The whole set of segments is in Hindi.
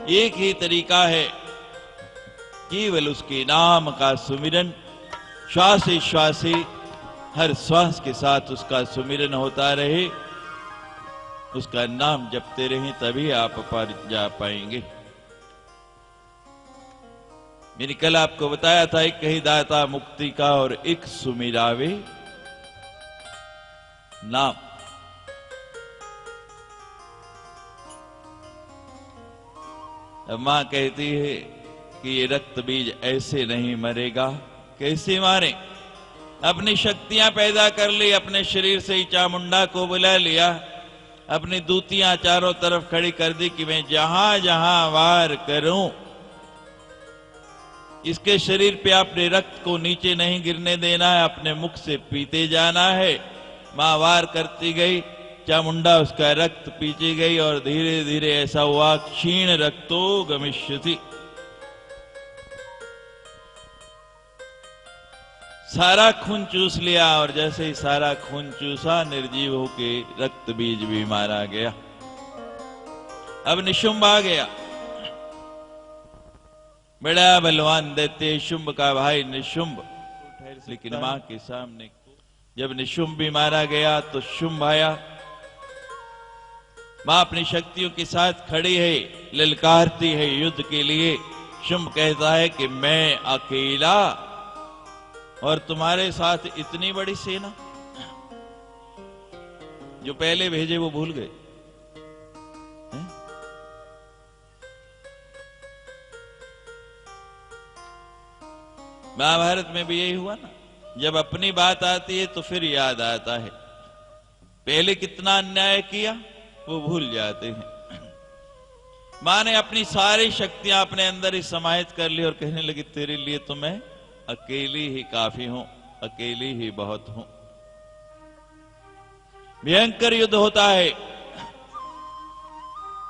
एक ही तरीका है, केवल उसके नाम का सुमिरन, श्वास श्वास हर श्वास के साथ उसका सुमिरन होता रहे, उसका नाम जपते रहें, तभी आप पर जा पाएंगे। मैंने कल आपको बताया था, एक कही दाता मुक्ति का और एक सुमिरावे नाम। मां कहती है कि ये रक्त बीज ऐसे नहीं मरेगा। कैसे मारे? अपनी शक्तियां पैदा कर ली, अपने शरीर से ही चामुंडा को बुला लिया, अपनी दूतियां चारों तरफ खड़ी कर दी कि मैं जहां जहां वार करूं, इसके शरीर पे अपने रक्त को नीचे नहीं गिरने देना है, अपने मुख से पीते जाना है। मां वार करती गई, चामुंडा उसका रक्त पीती गई और धीरे धीरे ऐसा हुआ, क्षीण रक्तो गमिष्यति, सारा खून चूस लिया। और जैसे ही सारा खून चूसा, निर्जीव होके रक्त बीज भी मारा गया। अब निशुंभ आ गया, बड़ा बलवान दैत्य शुंभ का भाई निशुंभ। लेकिन मां के सामने जब निशुंभ भी मारा गया तो शुंभ आया। मां अपनी शक्तियों के साथ खड़ी है, ललकारती है युद्ध के लिए। शुंभ कहता है कि मैं अकेला और तुम्हारे साथ इतनी बड़ी सेना, जो पहले भेजे वो भूल गए। महाभारत में भी यही हुआ ना, जब अपनी बात आती है तो फिर याद आता है, पहले कितना अन्याय किया वो भूल जाते हैं। मां ने अपनी सारी शक्तियां अपने अंदर ही समाहित कर ली और कहने लगी, तेरे लिए तो मैं अकेली ही काफी हूं, अकेली ही बहुत हूं। भयंकर युद्ध होता है,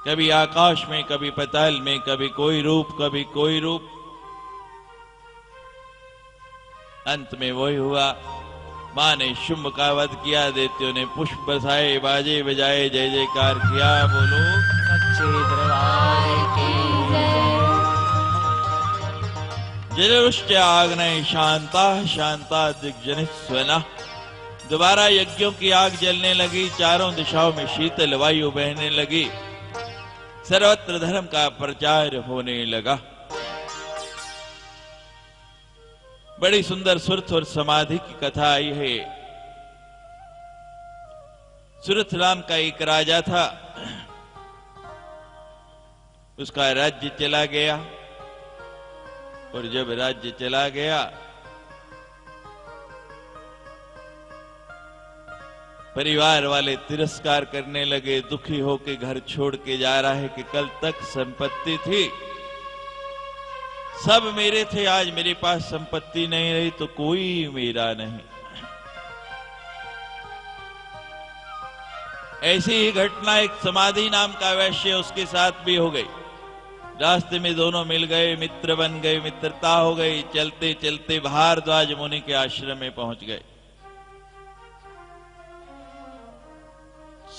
कभी आकाश में, कभी पाताल में, कभी कोई रूप, कभी कोई रूप। अंत में वही हुआ, मां ने शुंभ का वध किया, दैत्यों ने पुष्प बरसाए, बाजे बजाए, जय जयकार किया। बोलो सच्चे दरबार की जय। जलरुष्ट आग्नेय शांता शांता दिग्जनित स्वना। दोबारा यज्ञों की आग जलने लगी, चारों दिशाओं में शीतल वायु बहने लगी, सर्वत्र धर्म का प्रचार होने लगा। बड़ी सुंदर सुरथ और समाधि की कथा आई है। सुरथ नाम का एक राजा था, उसका राज्य चला गया, और जब राज्य चला गया, परिवार वाले तिरस्कार करने लगे, दुखी होके घर छोड़ के जा रहा है कि कल तक संपत्ति थी, सब मेरे थे, आज मेरे पास संपत्ति नहीं रही तो कोई मेरा नहीं। ऐसी ही घटना एक समाधि नाम का वैश्य, उसके साथ भी हो गई। रास्ते में दोनों मिल गए, मित्र बन गए, मित्रता हो गई। चलते चलते भारद्वाज मुनि के आश्रम में पहुंच गए।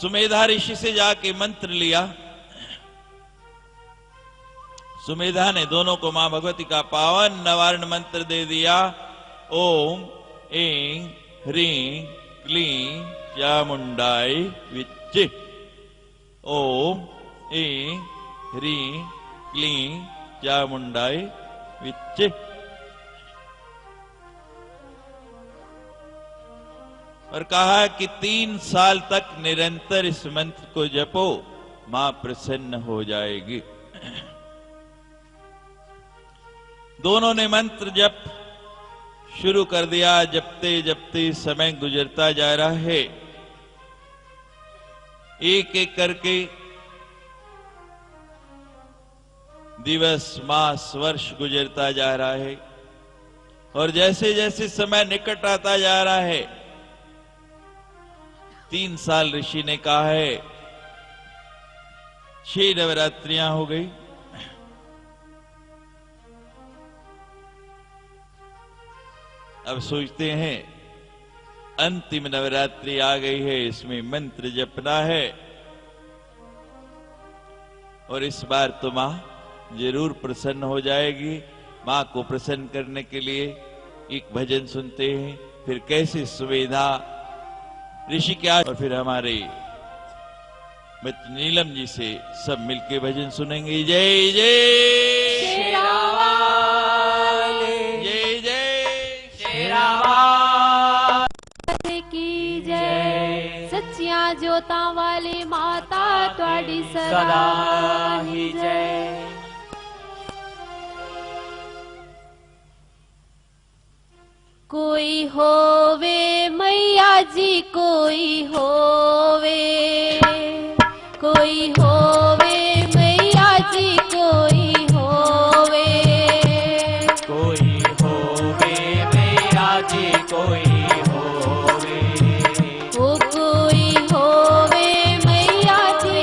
सुमेधा ऋषि से जाके मंत्र लिया। सुमेधा ने दोनों को मां भगवती का पावन नवारण मंत्र दे दिया। ओम ऐं ह्रीं क्लीं चामुंडाय विच्चे। ओम ऐं ह्रीं क्लीं चामुंडाय विच्चे। और कहा कि 3 साल तक निरंतर इस मंत्र को जपो, मां प्रसन्न हो जाएगी। दोनों ने मंत्र जप शुरू कर दिया। जपते जपते समय गुजरता जा रहा है, एक एक करके दिवस मास वर्ष गुजरता जा रहा है। और जैसे जैसे समय निकट आता जा रहा है, 3 साल ऋषि ने कहा है, 6 नवरात्रियां हो गई। अब सोचते हैं अंतिम नवरात्रि आ गई है, इसमें मंत्र जपना है। और इस बार तो मां जरूर प्रसन्न हो जाएगी। मां को प्रसन्न करने के लिए एक भजन सुनते हैं, फिर कैसी सुविधा ऋषि क्या, और फिर हमारे मित्र नीलम जी से सब मिलके भजन सुनेंगे। जय जय शेरावाले, जय जय शेरावाले की जय। सच्चियां जोतां वाली माता त्वाड़ी सदा ही जय। कोई होवे मैया जी, कोई होवे, कोई होवे मैया जी, कोई होवे, कोई होवे मैया जी, कोई होवे, ओ कोई होवे मैया जी,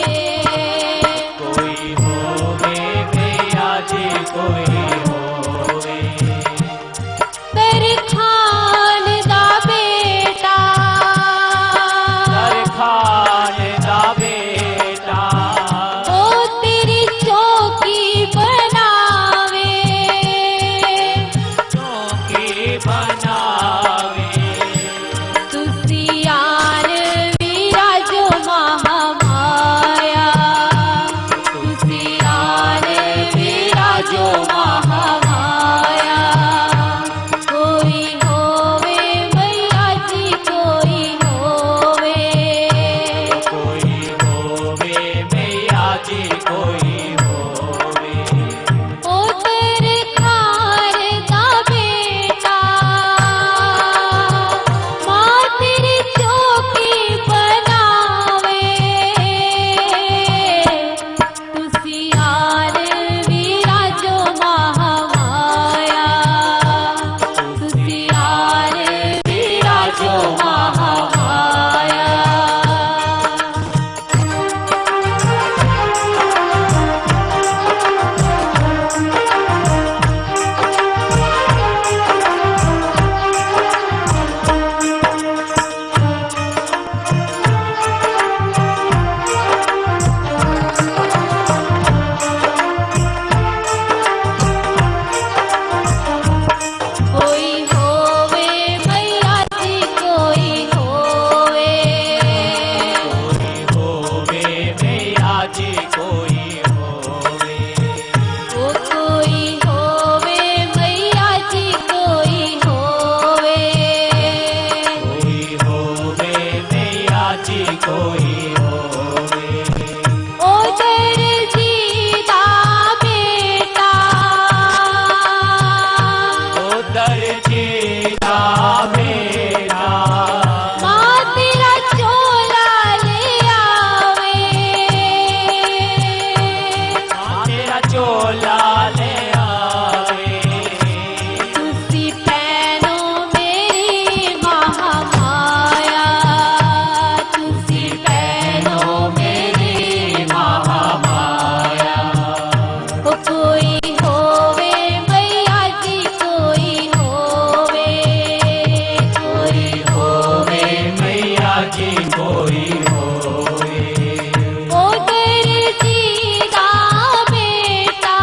कोई होवे मैया जी, कोई होवे, तरखान दा बेटा, तरखान दा बेटा, ओ तेरी चौकी बनावे, चौकी बनावे, तुसियान विराजो महामाया, तुसियान विराजो महामाया। कोई होवे मैया जी, कोई होवे, कोई होवे मैया जी, कोई होवे, ओ तरखान दा बेटा, मां तेरी चौकी बनावे, तुसियान विराजो महामाया, तुसियान विराजो महामाया। कोई होवे मैया जी, कोई होवे, कोई होवे मैया जी, कोई होवे, ओ कोई होवे मैया जी, कोई होवे, कोई होवे मैया जी, कोई होवे, ओ दर्जी दा बेटा, ओ दर्जी दा बेटा, मां तेरा चोला ले आवे, मां तेरा चोला ले आवे, तुसी पैनो मेरी महामाया, तुसी पैनो मेरी महामाया, ओ कोई होवे मैया जी, कोई होवे, कोई होवे मैया जी, कोई होवे, ओ दर्जी दा बेटा,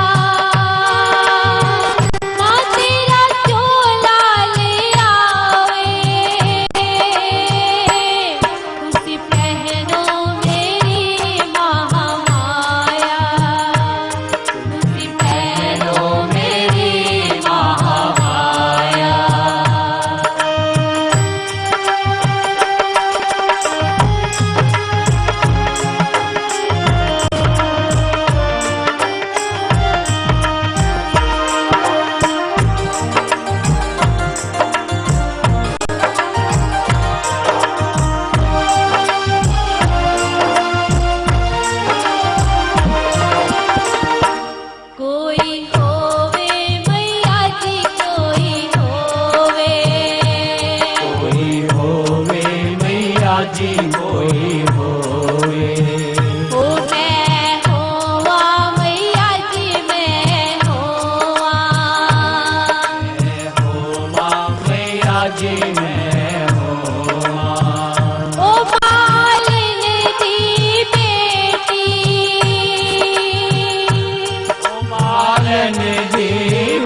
मालन दी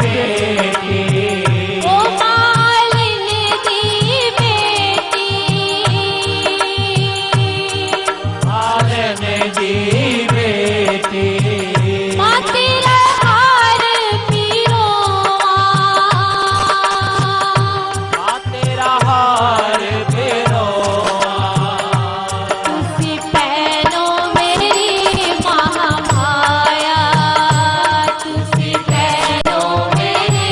बेटी ओ मालिन दी बेटी मालन दी बेटी मां तेरा हार पिरोवा मां तेरा हार फेरोआ तुसी पैनों मेरी महामाया तुसी पैनों मेरी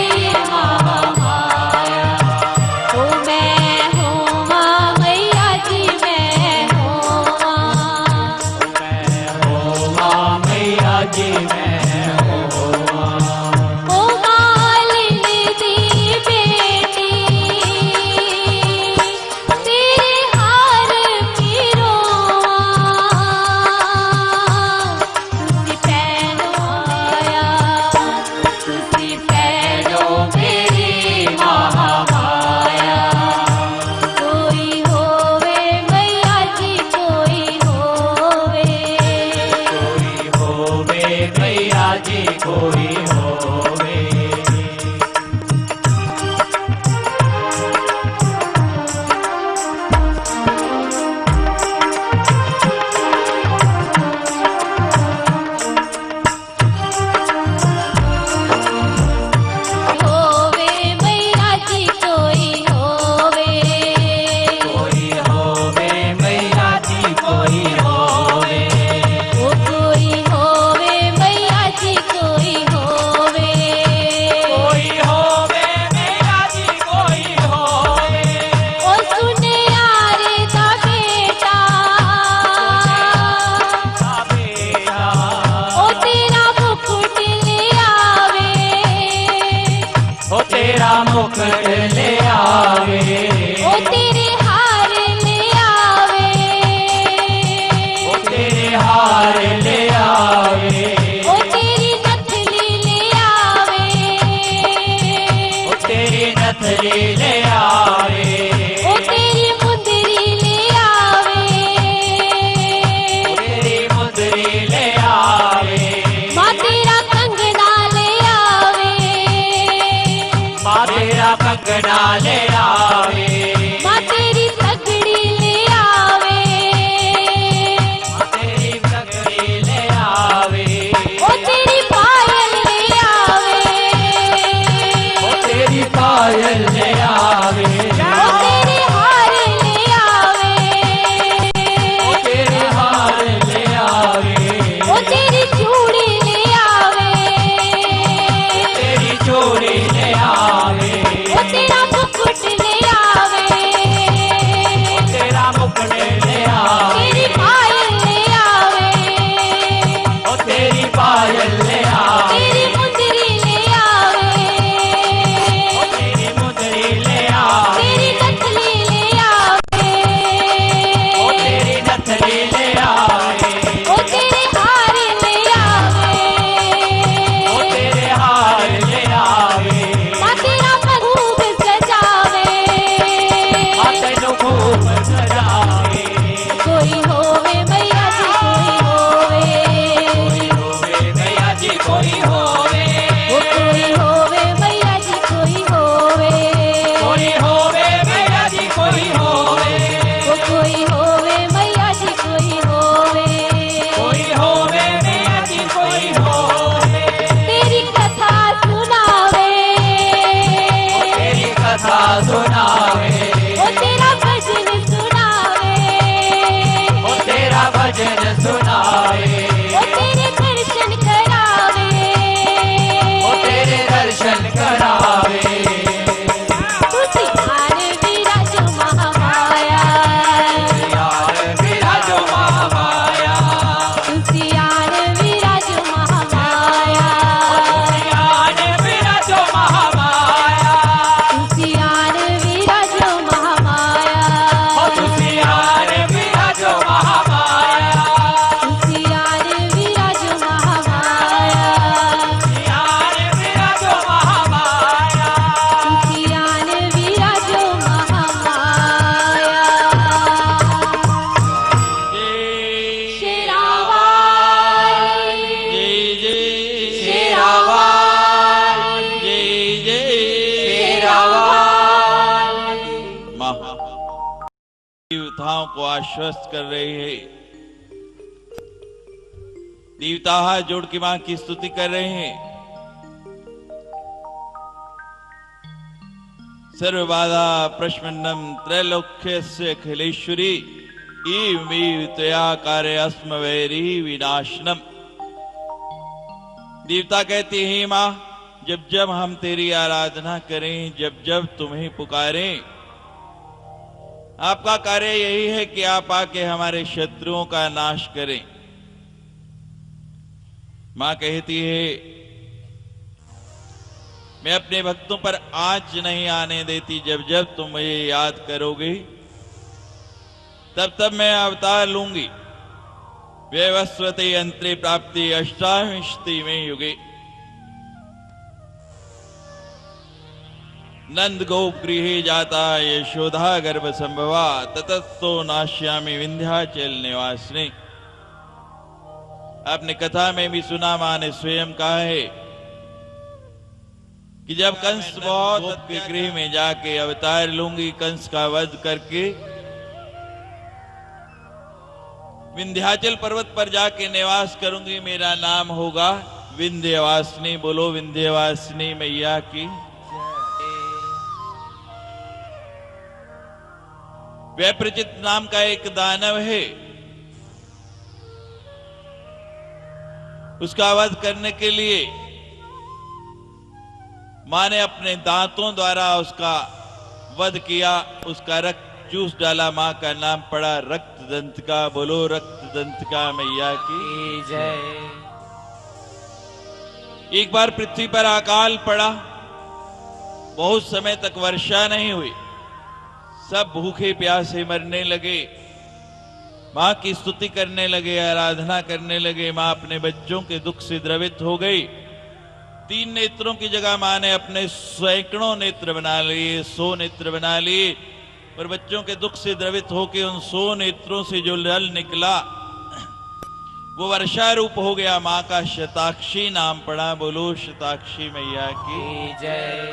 महामाया ओ मैं होवा मैया जी मैं होवा मैया जी मैं होवा ओ मालिन दी बेटी तेरे हार पिरोवा तुसी पैनों आया तुसी पैनों मेरी महामाया कोई होवे मैया जी कोई होवे मैया जी कोई होवे होवे मैया जी कोई होवे मैया जी कोई होवे ओ कोई होवे मैया जी कोई होवे मैया जी कोई होवे ओ सुने यारे दा बेटा बेटा ओ तेरा मुकुट ले आवे ओ तेरा मुकुट ले आवे ओ तेरे हार ले आवे ओ तेरे हार ले आवे ओ तेरी नथली ले आवे ओ तेरी नथली ले आवे ओ तेरी मुंदरी ले आवे ओ तेरी मुंदरी ले आवे मां तेरा कंगना ले आवे मां तेरा कंगना ले आवे मां तेरी तगड़ी ले आवे मां तेरी कंगड़ी ले आवे ओ तेरी पायल ले आवे ओ तेरी पायल ले आवे ओ तेरे हार ले आवे ओ तेरे हार ले आवे ओ तेरी चूड़ी ले आवे तेरी चूड़ी ले आवे ओ तेरा मुकुट आश्वस्त कर रही है। देवता हाथ जोड़ के मां की स्तुति कर रहे हैं। सर्वबाधा प्रश्मन्नम त्रैलोक्यस्य अखिलेश्वरी ईव त्वया कार्य अस्म वैरी विनाशनम। देवता कहते हैं मां, जब जब हम तेरी आराधना करें, जब जब तुम्हें पुकारें, आपका कार्य यही है कि आप आके हमारे शत्रुओं का नाश करें। मां कहती है, मैं अपने भक्तों पर आँच नहीं आने देती। जब जब तुम मुझे याद करोगे, तब तब मैं अवतार लूंगी। व्यवस्वते अंतरे प्राप्ति अष्टाविंशति में युगे। नंद गोप गृहे जाता यशोधा गर्भ संभवा ततस्तो नाश्यामी विंध्याचल निवासने। आपने कथा में भी सुना, मां ने स्वयं कहा है कि जब कंस बहुत के गृह में जाके अवतार लूंगी, कंस का वध करके विंध्याचल पर्वत पर जाके निवास करूंगी। मेरा नाम होगा विंध्यवासिनी। बोलो विंध्यवासिनी मैया की। वैप्रचित नाम का एक दानव है, उसका वध करने के लिए मां ने अपने दांतों द्वारा उसका वध किया, उसका रक्त चूस डाला। मां का नाम पड़ा रक्तदंतिका। बोलो रक्तदंतिका मैया की जय। एक बार पृथ्वी पर अकाल पड़ा, बहुत समय तक वर्षा नहीं हुई, सब भूखे प्यासे मरने लगे। मां की स्तुति करने लगे, आराधना करने लगे। मां अपने बच्चों के दुख से द्रवित हो गई। 3 नेत्रों की जगह मां ने अपने सैकड़ों नेत्र बना लिए, 100 नेत्र बना लिए। और बच्चों के दुख से द्रवित होकर उन 100 नेत्रों से जो जल निकला वो वर्षा रूप हो गया। मां का शताक्षी नाम पड़ा। बोलो शताक्षी मैया की जय।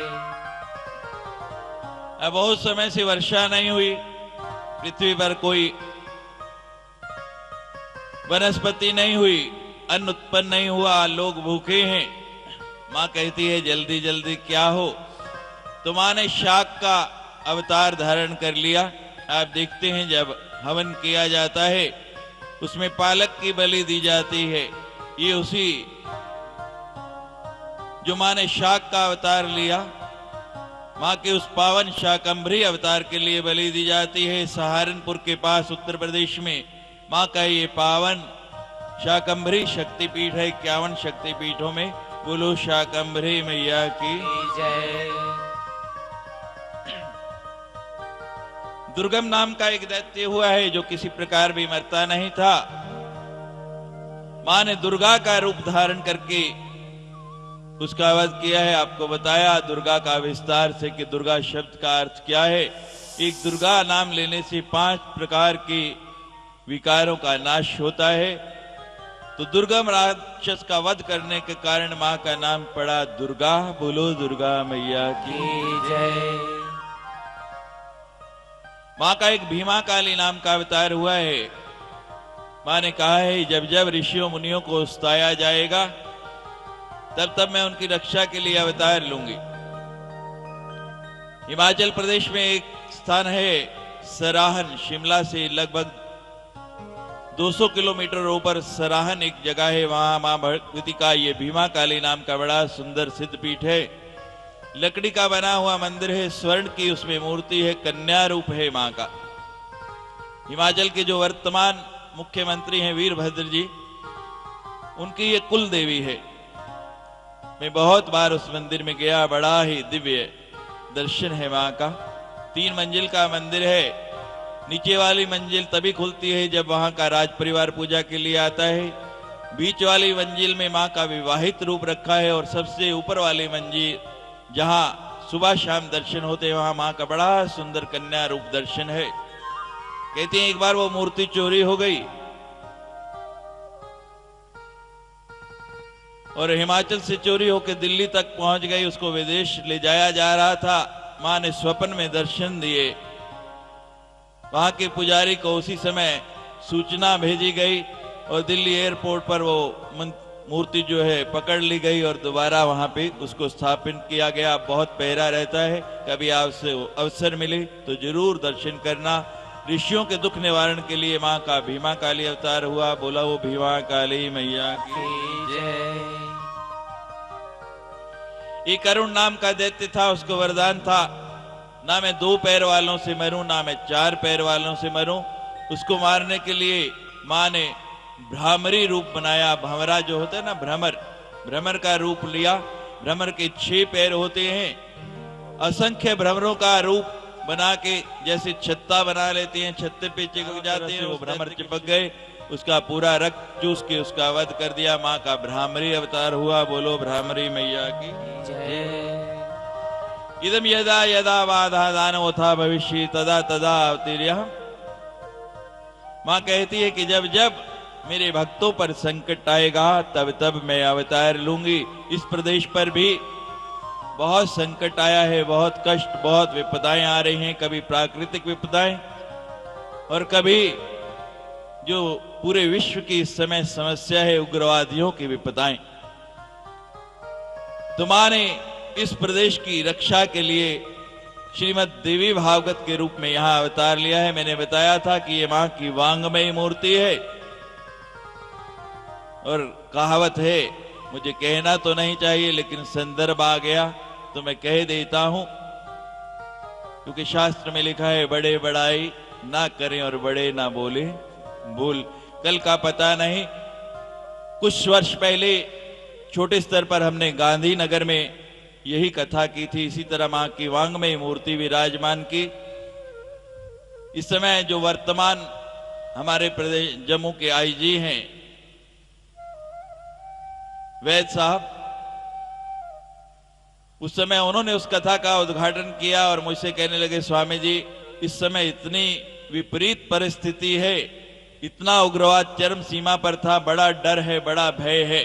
अब बहुत समय से वर्षा नहीं हुई, पृथ्वी पर कोई वनस्पति नहीं हुई, अन्न उत्पन्न नहीं हुआ, लोग भूखे हैं। मां कहती है जल्दी जल्दी क्या हो। तो मां ने शाक का अवतार धारण कर लिया। आप देखते हैं जब हवन किया जाता है उसमें पालक की बलि दी जाती है। ये उसी जो मां ने शाक का अवतार लिया, मां के उस पावन शाकंभरी अवतार के लिए बलि दी जाती है। सहारनपुर के पास उत्तर प्रदेश में मां का ये पावन शाकंभरी शक्तिपीठ है। 51 शक्तिपीठों में। बोलो शाकंभरी मैया की जय। दुर्गम नाम का एक दैत्य हुआ है जो किसी प्रकार भी मरता नहीं था। मां ने दुर्गा का रूप धारण करके उसका वध किया है। आपको बताया दुर्गा का विस्तार से कि दुर्गा शब्द का अर्थ क्या है। एक दुर्गा नाम लेने से 5 प्रकार के विकारों का नाश होता है। तो दुर्गम राक्षस का वध करने के कारण मां का नाम पड़ा दुर्गा। बोलो दुर्गा मैया की जय। मां का एक भीमा काली नाम का अवतार हुआ है। मां ने कहा है जब जब ऋषियों मुनियों को सताया जाएगा तब तब मैं उनकी रक्षा के लिए अवतार लूंगी। हिमाचल प्रदेश में एक स्थान है सराहन, शिमला से लगभग 200 किलोमीटर ऊपर सराहन एक जगह है। वहां मां भगवती का ये भीमा काली नाम का बड़ा सुंदर सिद्ध पीठ है। लकड़ी का बना हुआ मंदिर है, स्वर्ण की उसमें मूर्ति है, कन्या रूप है मां का। हिमाचल के जो वर्तमान मुख्यमंत्री हैं वीरभद्र जी, उनकी ये कुल देवी है। मैं बहुत बार उस मंदिर में गया, बड़ा ही दिव्य दर्शन है मां का। 3 मंजिल का मंदिर है। नीचे वाली मंजिल तभी खुलती है जब वहां का राज परिवार पूजा के लिए आता है। बीच वाली मंजिल में मां का विवाहित रूप रखा है और सबसे ऊपर वाली मंजिल जहां सुबह शाम दर्शन होते हैं वहां मां का बड़ा सुंदर कन्या रूप दर्शन है। कहते हैं एक बार वो मूर्ति चोरी हो गई और हिमाचल से चोरी होकर दिल्ली तक पहुंच गई। उसको विदेश ले जाया जा रहा था। मां ने स्वप्न में दर्शन दिए वहां के पुजारी को उसी समय सूचना भेजी गई और दिल्ली एयरपोर्ट पर वो मूर्ति जो है पकड़ ली गई और दोबारा वहां पे उसको स्थापित किया गया। बहुत पहरा रहता है, कभी आपसे अवसर मिले तो जरूर दर्शन करना। ऋषियों के दुख निवारण के लिए मां का भीमा काली अवतार हुआ। बोला वो भीमा काली मैया की जय। एक अरुण नाम का दैत्य था, उसको वरदान था ना मैं 2 पैर वालों से मरूं ना मैं 4 पैर वालों से मरूं। उसको मारने के लिए मां ने भ्रामरी रूप बनाया। भंवरा जो होता है ना, भ्रमर का रूप लिया। भ्रमर के 6 पैर होते हैं। असंख्य भ्रमरों का रूप बना के जैसे छत्ता बना लेते हैं, छत्ते पे चिपक जाते हैं, वो भ्रमर चिपक गए। उसका पूरा रक्त चूस के उसका वध कर दिया। मां का भ्रामरी अवतार हुआ। बोलो भ्रामरी मैया की जय। इदम यदा यदा बाधा दानवोथा भविष्य तदा तदा अवतीर्यहम्। मां कहती है कि जब जब मेरे भक्तों पर संकट आएगा तब तब मैं अवतार लूंगी। इस प्रदेश पर भी बहुत संकट आया है, बहुत कष्ट, बहुत विपदाएं आ रही हैं। कभी प्राकृतिक विपदाएं और कभी जो पूरे विश्व की इस समय समस्या है, उग्रवादियों की विपदाएं। तो मां ने इस प्रदेश की रक्षा के लिए श्रीमद देवी भागवत के रूप में यहां अवतार लिया है। मैंने बताया था कि ये मां की वांगमयी मूर्ति है और कहावत है, मुझे कहना तो नहीं चाहिए लेकिन संदर्भ आ गया तो मैं कह देता हूं, क्योंकि शास्त्र में लिखा है बड़े बड़ाई ना करें और बड़े ना बोले बोल। कल का पता नहीं, कुछ वर्ष पहले छोटे स्तर पर हमने गांधीनगर में यही कथा की थी। इसी तरह मां की वांगमयी मूर्ति विराजमान की। इस समय जो वर्तमान हमारे प्रदेश जम्मू के आईजी हैं वैद साहब, उस समय उन्होंने उस कथा का उद्घाटन किया और मुझसे कहने लगे, स्वामी जी इस समय इतनी विपरीत परिस्थिति है, इतना उग्रवाद चरम सीमा पर था, बड़ा डर है, बड़ा भय है।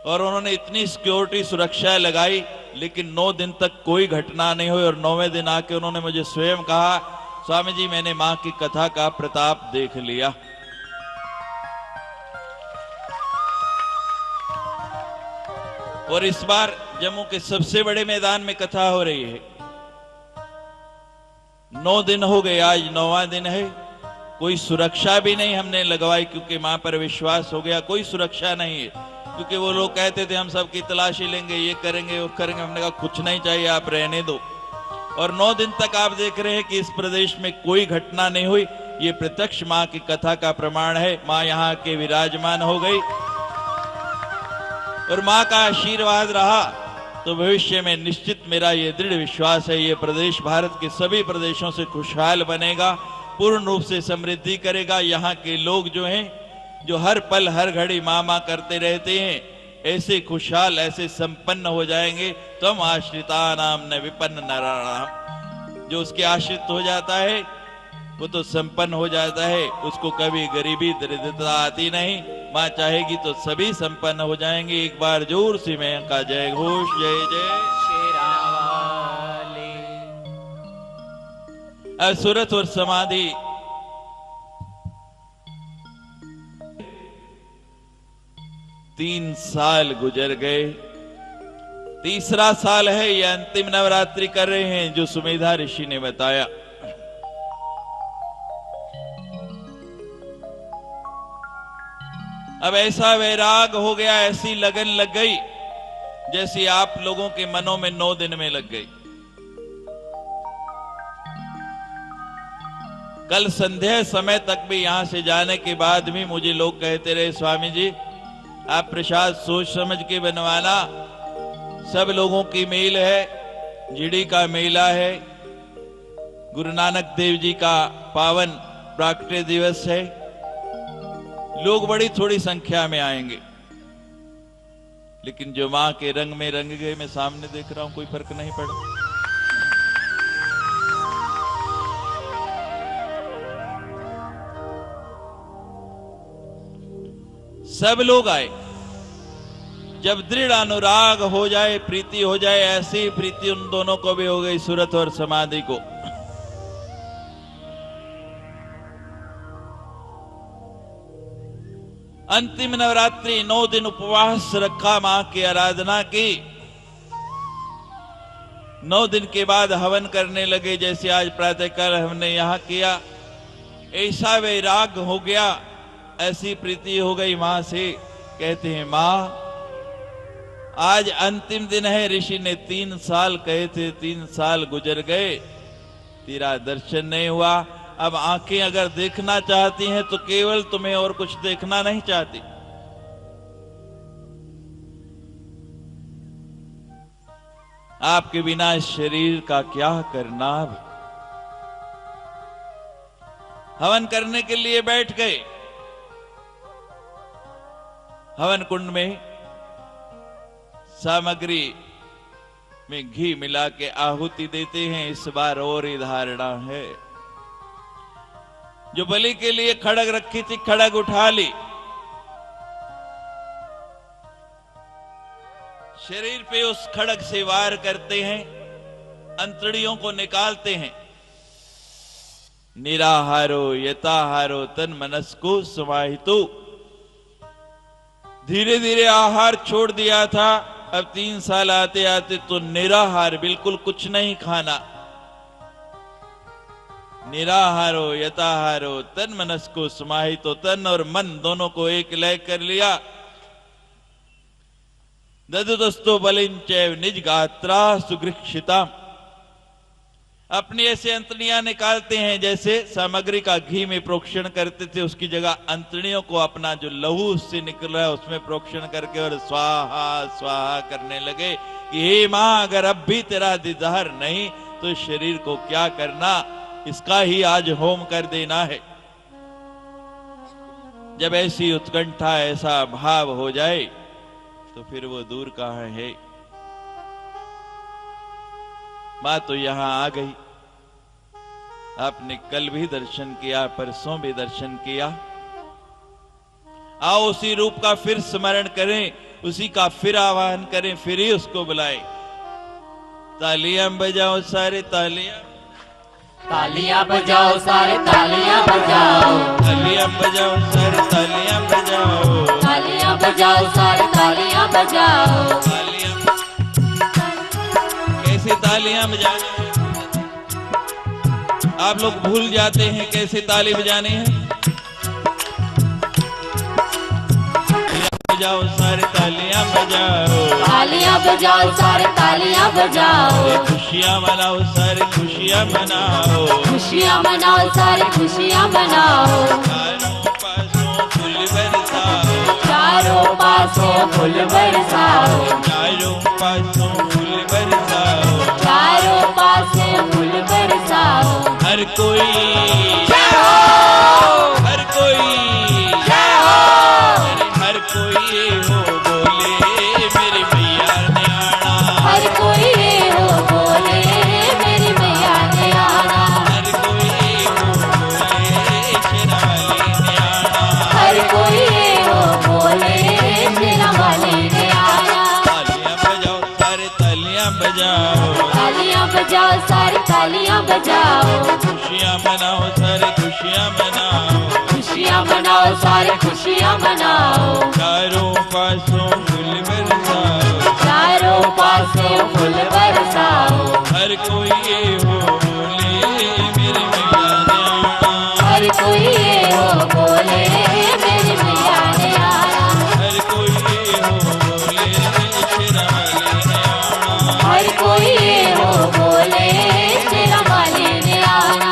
और उन्होंने इतनी सिक्योरिटी सुरक्षा लगाई लेकिन 9 दिन तक कोई घटना नहीं हुई। और 9वें दिन आके उन्होंने मुझे स्वयं कहा, स्वामी जी मैंने मां की कथा का प्रताप देख लिया। और इस बार जम्मू के सबसे बड़े मैदान में कथा हो रही है। 9 दिन हो गए, आज 9वां दिन है। कोई सुरक्षा भी नहीं हमने लगवाई क्योंकि मां पर विश्वास हो गया। कोई सुरक्षा नहीं है क्योंकि वो लोग कहते थे हम सबकी तलाशी लेंगे, ये करेंगे वो करेंगे। हमने कहा कुछ नहीं चाहिए, आप रहने दो। और 9 दिन तक आप देख रहे हैं कि इस प्रदेश में कोई घटना नहीं हुई। ये प्रत्यक्ष मां की कथा का प्रमाण है। मां यहां के विराजमान हो गई और मां का आशीर्वाद रहा तो भविष्य में निश्चित मेरा ये दृढ़ विश्वास है, ये प्रदेश भारत के सभी प्रदेशों से खुशहाल बनेगा, पूर्ण रूप से समृद्धि करेगा। यहाँ के लोग जो हैं, जो हर पल हर घड़ी मां मां करते रहते हैं, ऐसे खुशहाल, ऐसे संपन्न हो जाएंगे। तम आश्रिता नाम न विपन्न नराणाम। जो उसके आश्रित हो जाता है वो तो संपन्न हो जाता है, उसको कभी गरीबी दरिद्रता आती नहीं। मां चाहेगी तो सभी संपन्न हो जाएंगे। एक बार जोर से मैं का जय घोष, जय जय शेरावाली। अब सूरत और समाधि तीन साल गुजर गए, तीसरा साल है। ये अंतिम नवरात्रि कर रहे हैं जो सुमेधा ऋषि ने बताया। अब ऐसा वैराग हो गया, ऐसी लगन लग गई जैसी आप लोगों के मनों में 9 दिन में लग गई। कल संध्या समय तक भी यहां से जाने के बाद भी मुझे लोग कहते रहे, स्वामी जी आप प्रसाद सोच समझ के बनवाना, सब लोगों की मेल है, झिड़ी का मेला है, गुरु नानक देव जी का पावन प्राकट्य दिवस है, लोग बड़ी थोड़ी संख्या में आएंगे। लेकिन जो मां के रंग में रंग गए, मैं सामने देख रहा हूं, कोई फर्क नहीं पड़ा। सब लोग आए। जब दृढ़ अनुराग हो जाए, प्रीति हो जाए, ऐसी प्रीति उन दोनों को भी हो गई, सूरत और समाधि को। अंतिम नवरात्रि 9 दिन उपवास रखा, मां की आराधना की। 9 दिन के बाद हवन करने लगे, जैसे आज प्रातःकाल हमने यहां किया। ऐसा वैराग हो गया, ऐसी प्रीति हो गई मां से। कहते हैं मां आज अंतिम दिन है, ऋषि ने 3 साल कहे थे, 3 साल गुजर गए, तेरा दर्शन नहीं हुआ। अब आंखें अगर देखना चाहती हैं तो केवल तुम्हें, और कुछ देखना नहीं चाहती। आपके बिना इस शरीर का क्या करना। हवन करने के लिए बैठ गए। हवन कुंड में सामग्री में घी मिला के आहुति देते हैं। इस बार और ही धारणा है। जो बलि के लिए खड़ग रखी थी, खड़ग उठा ली। शरीर पे उस खड़ग से वार करते हैं, अंतड़ियों को निकालते हैं। निराहारो यताहारो तन मनस्को समाहितो। धीरे धीरे आहार छोड़ दिया था, अब 3 साल आते आते तो निराहार, बिल्कुल कुछ नहीं खाना। निराहारो यताहारो तन मनस्को समाहितो। तन और मन दोनों को एक लय कर लिया। ददुदस्तो बलिंचैव निज गात्रा सुगृक्षिता। अपनी ऐसे अंतड़ियां निकालते हैं, जैसे सामग्री का घी में प्रोक्षण करते थे, उसकी जगह अंतड़ियों को अपना जो लहू उससे निकल रहा है उसमें प्रोक्षण करके और स्वाहा स्वाहा करने लगे कि हे मां, अगर अब भी तेरा दीदार नहीं तो शरीर को क्या करना, इसका ही आज होम कर देना है। जब ऐसी उत्कंठा, ऐसा भाव हो जाए तो फिर वो दूर कहां है। मां तो यहां आ गई। आपने कल भी दर्शन किया, परसों भी दर्शन किया। आओ उसी रूप का फिर स्मरण करें, उसी का फिर आवाहन करें, फिर ही उसको बुलाएं। तालियां बजाओ सारे, तालियां तालियां बजाओ सारे, तालियां बजाओ। तालियां बजाओ सारे, तालियां बजाओ। तालियां बजाओ सारे, तालियां बजाओ। तालियां कैसे तालियां बजानी है? आप लोग भूल जाते हैं कैसे ताली बजानी है। बजाओ सारे, तालियां बजाओ। तालियां बजाओ सारे, तालियां बजाओ। खुशियां मनाओ सारे, खुशियां मनाओ। खुशियां मनाओ सारे, खुशियां मनाओ। चारों पासों फूल बरसाओ। चारों पासों फूल बरसाओ। चारों पासों फूल बरसाओ। चारों पासों फूल बरसाओ। हर कोई जय हो, हर कोई जय हो। हर कोई हो बोले मेरी मैया ने आना। हर कोई हो बोले मेरी मैया ने आना। हर कोई हो बोले शेरावाली ने आना। हर कोई हो बोले शेरा वाले ने आना। तालियां बजाओ सारे, तालियां बजाओ। तालियां बजाओ सारे, तालियां बजाओ। खुशियां मनाओ सारे, खुशियां मनाओ। खुशियां मनाओ सारे, खुशियां मनाओ। चारों पासों फूल बरसाओ। चारों पासों फूल बरसाओ। हर कोई हो बोले मेरी मैया ने आना। हर कोई हो बोले मेरी मैया ने आना। हर कोई हो बोले शेरावाली ने आना। हर कोई हो बोले शेरा वाले ने आना।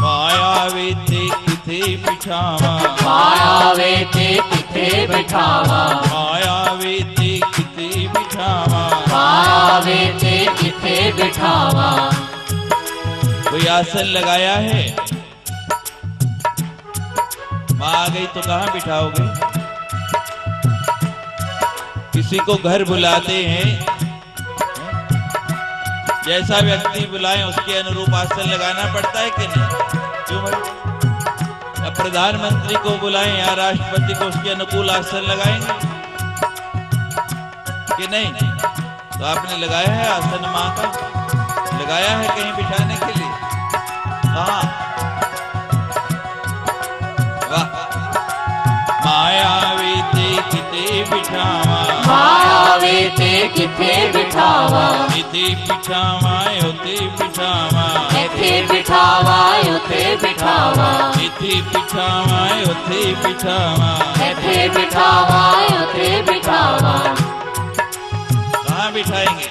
मायावे ते किथे बिठावा। मायावे ते किथे बिठावा। मायावे ते किथे बिठावा। कोई आसन लगाया है? मां आ गई तो कहां बिठाओगे? किसी को घर बुलाते हैं, जैसा व्यक्ति बुलाएं उसके अनुरूप आसन लगाना पड़ता है कि नहीं? क्यों भाई? अब प्रधानमंत्री को बुलाएं या राष्ट्रपति को उसके अनुकूल आसन लगाएंगे कि नहीं? तो आपने लगाया है आसन मां का? लगाया है कहीं बिठाने के लिए? कहां? वाह! मायावी ते किते बिठावा, मायावी ते किथे बिठावा, इथे बिठावा उते बिठावा, इथे बिठावा उथे बिठावा, इथे बिठावा उते बिठावा। इथे बिठावा उथे बिठावा। कहाँ बिठाएंगे?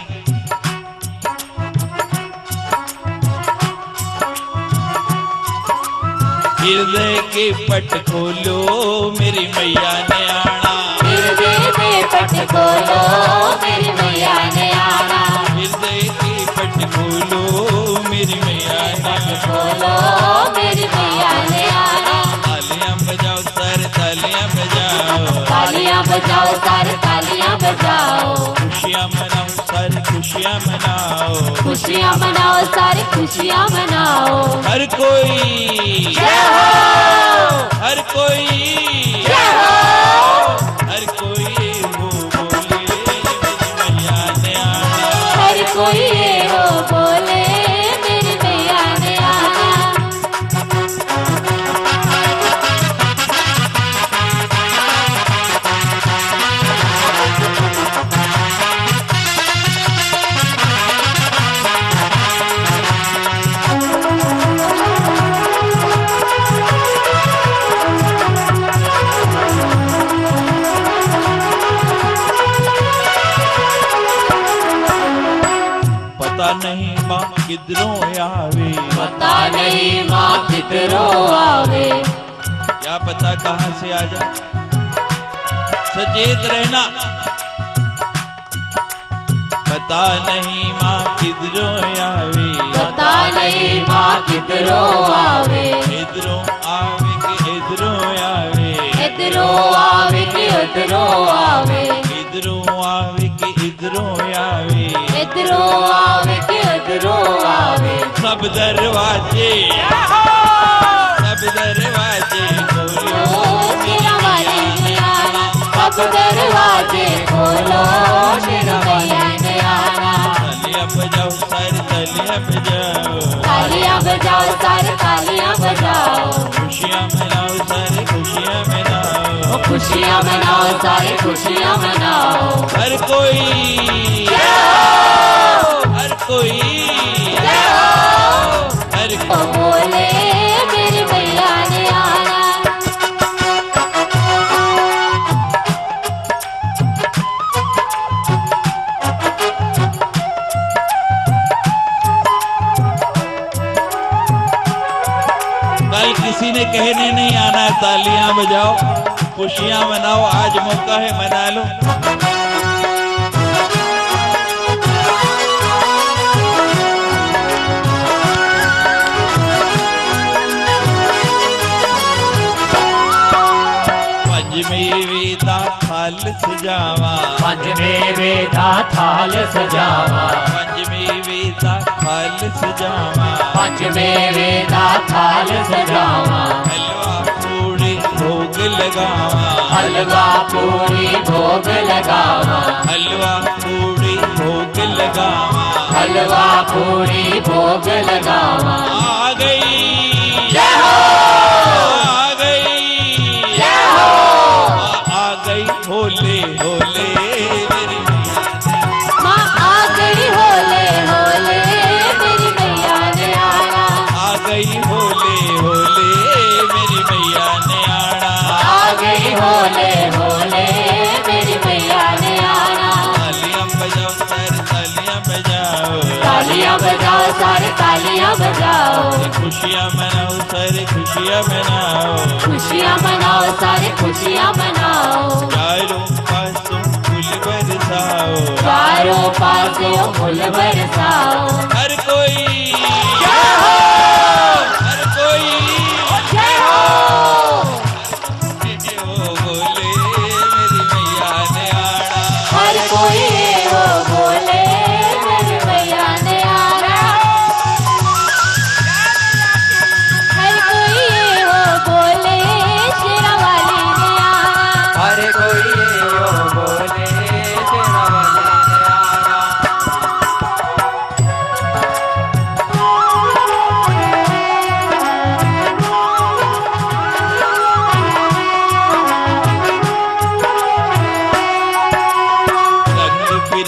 हृदय के पट खोलो मेरी मैया ने आना, हृदय के पट खोलो मेरी मैया ने आना, हृदय के पट खोलो मेरी मैया ने खोलो मेरी मैया ने आना। तालियां बजाओ सर तालियां बजाओ, तालियां बजाओ सारे तालियां बजाओ, खुशियां मनाओ सर खुशियां मनाओ, खुशियां मनाओ सारे खुशियां मनाओ। हर कोई जय हो, हर कोई जय हो, हर कोई वो बोले मेरी मैया ने आना। हर कोई ये हो बोले मेरी मैया ने आना। पता नहीं माँ किधरों आवे, पता नहीं माँ किधरों आवे, क्या पता कहाँ से आ जाए। सचेत रहना, पता नहीं माँ किधरों आवे, पता नहीं माँ किधरों आवे, इधरों आवे कि इधरों आवे, इधरों आवे कि इधरों आवे, इधरों आवे कि इधरों आवे। इधरों आवे कि इधरों आवे। सब दरवाजे खोलो मेरा वाली ने आना, सब दरवाजे खोलो मेरा मैया ने आना। तालियां बजाओ सारे तालियां बजाओ, तालियां बजाओ सारे तालियां बजाओ, खुशियां मनाओ सारे खुशियां मनाओ, खुशियां मनाओ सारे खुशियां मनाओ। हर कोई जय हो, हर कोई जय हो, हर ओ बोले मेरी मैया ने आना। कल किसी ने कहने नहीं आना, तालियां बजाओ खुशियां मनाओ, आज मौका है मना लो। पंचमी दा थाल सजावा, पंचमे दा थाल सजावा, पंचमी दा थाल सजावा, पंचमे दा थाल सजावा, हलवा पूड़ी भोग लगावा, हलवा पूरी भोग लगावा, हलवा पूड़ी भोग लगावा। हलवा पूरी भोग लगावा। आ गई जय हो, आ गई जय हो, आ गई होले होले मेरी मैया माँ आ गई होले होले मेरी मैया ने आना। आ गई होले होले मेरी मैया ने आना। आ गई होले होले मेरी मैया ने आना। तालियां बजाओ सर तालियां बजाओ, तालियां बजाओ सारे तालियां बजाओ, खुशियां मनाओ सारे खुशियां मनाओ, खुशियां मनाओ सारे खुशियां मनाओ। चारों पासों फूल बरसाओ, चारों पासों फूल बरसाओ। हर कोई जय हो, हर कोई जय हो, ओ बोले मेरी मैया ने आना। हर कोई वो बोले मेरी मैया ने आना। हर कोई वो बोले